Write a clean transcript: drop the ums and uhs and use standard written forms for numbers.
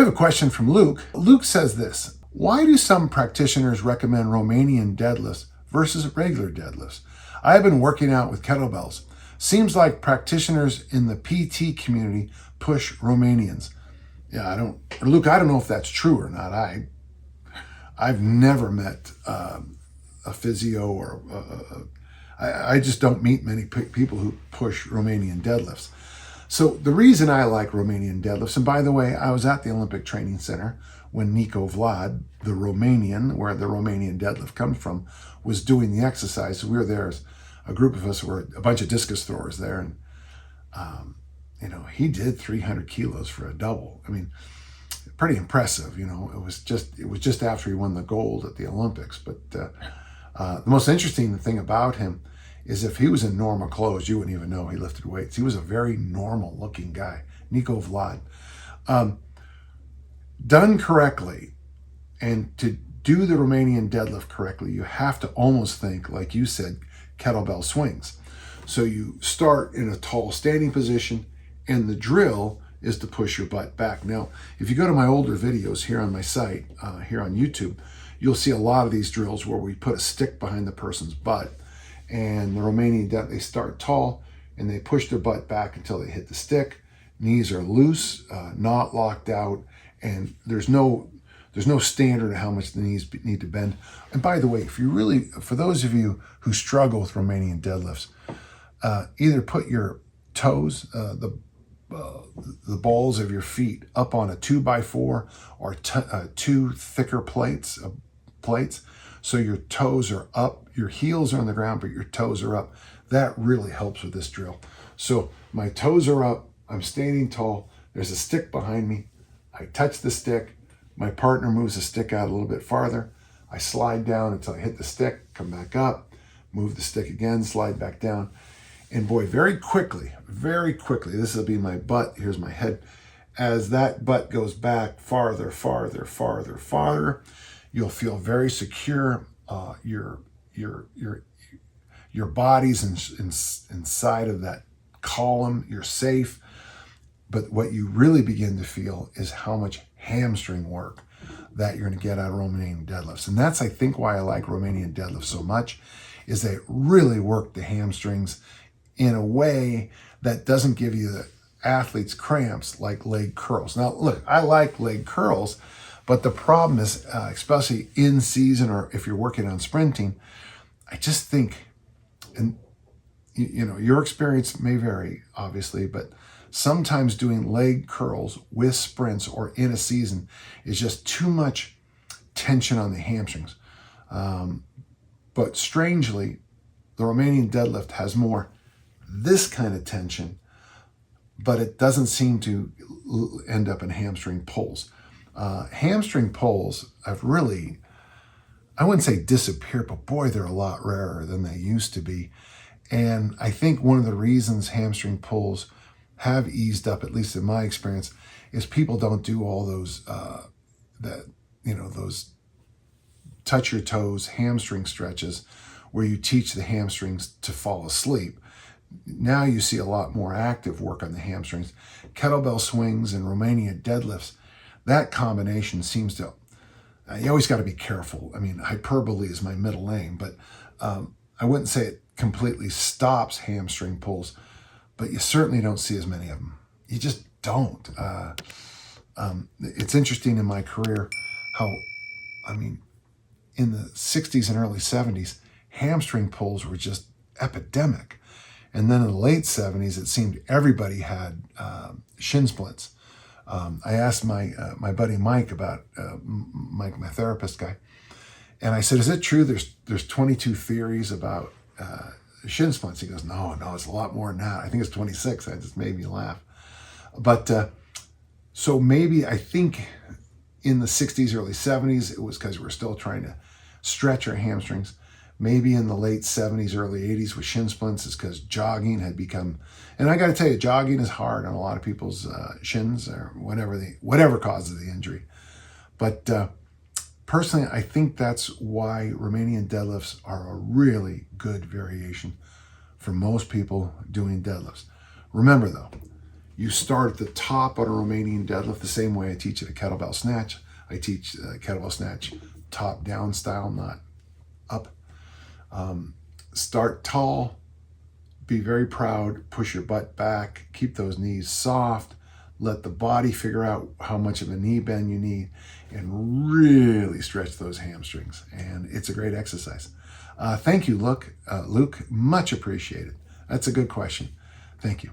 have a question from Luke. Luke says this: why do some practitioners recommend Romanian deadlifts versus regular deadlifts? I have been working out with kettlebells. Seems like practitioners in the PT community push Romanians. Yeah, Luke, I don't know if that's true or not. I've never met a physio or I just don't meet many people who push Romanian deadlifts. So the reason I like Romanian deadlifts, and by the way, I was at the Olympic Training Center when Nico Vlad, the Romanian, where the Romanian deadlift comes from, was doing the exercise. We were there as a group of us, were a bunch of discus throwers there, and he did 300 kilos for a double. I mean, pretty impressive. It was just after he won the gold at the Olympics. But the most interesting thing about him is if he was in normal clothes, you wouldn't even know he lifted weights. He was a very normal looking guy, Nico Vlad. Done correctly, and to do the Romanian deadlift correctly, you have to almost think, like you said, kettlebell swings. So you start in a tall standing position, and the drill is to push your butt back. Now, if you go to my older videos here on my site, here on YouTube, you'll see a lot of these drills where we put a stick behind the person's butt. And the Romanian deadlift, they start tall and they push their butt back until they hit the stick. Knees are loose, not locked out, and there's no standard of how much the knees need to bend. And by the way, for those of you who struggle with Romanian deadlifts, either put your toes, the balls of your feet up on a 2x4 or two thicker plates, so your toes are up, your heels are on the ground, but your toes are up. That really helps with this drill. So my toes are up, I'm standing tall, there's a stick behind me, I touch the stick, my partner moves the stick out a little bit farther, I slide down until I hit the stick, come back up, move the stick again, slide back down. And boy, very quickly, this will be my butt, here's my head. As that butt goes back farther, you'll feel very secure. Your body's inside of that column, you're safe. But what you really begin to feel is how much hamstring work that you're gonna get out of Romanian deadlifts. And that's, I think, why I like Romanian deadlifts so much, is they really work the hamstrings in a way that doesn't give you the athlete's cramps like leg curls. Now, look, I like leg curls, but the problem is, especially in season or if you're working on sprinting, I just think, and your experience may vary, obviously, but sometimes doing leg curls with sprints or in a season is just too much tension on the hamstrings. But strangely, the Romanian deadlift has more this kind of tension, but it doesn't seem to end up in hamstring pulls. Hamstring pulls have really, I wouldn't say disappeared, but boy, they're a lot rarer than they used to be. And I think one of the reasons hamstring pulls have eased up, at least in my experience, is people don't do all those, those touch your toes hamstring stretches where you teach the hamstrings to fall asleep. Now you see a lot more active work on the hamstrings. Kettlebell swings and Romanian deadlifts, that combination seems to, you always got to be careful. I mean, hyperbole is my middle name, but I wouldn't say it completely stops hamstring pulls, but you certainly don't see as many of them. You just don't. It's interesting in my career how, in the 60s and early 70s, hamstring pulls were just epidemic. And then in the late 70s, it seemed everybody had shin splints. I asked my buddy Mike about, Mike, my therapist guy, and I said, is it true there's 22 theories about shin splints? He goes, no, it's a lot more than that. I think it's 26. That just made me laugh. But so maybe, I think in the 60s, early 70s, it was because we're still trying to stretch our hamstrings. Maybe in the late 70s, early 80s with shin splints is because jogging had become, and I got to tell you, jogging is hard on a lot of people's shins or whatever causes the injury. But personally, I think that's why Romanian deadlifts are a really good variation for most people doing deadlifts. Remember though, You start at the top on a Romanian deadlift the same way I teach at a kettlebell snatch. I teach kettlebell snatch top down style, not up. Start tall, be very proud, push your butt back, keep those knees soft, let the body figure out how much of a knee bend you need, and really stretch those hamstrings. And it's a great exercise. Thank you, Luke. Much appreciated. That's a good question. Thank you.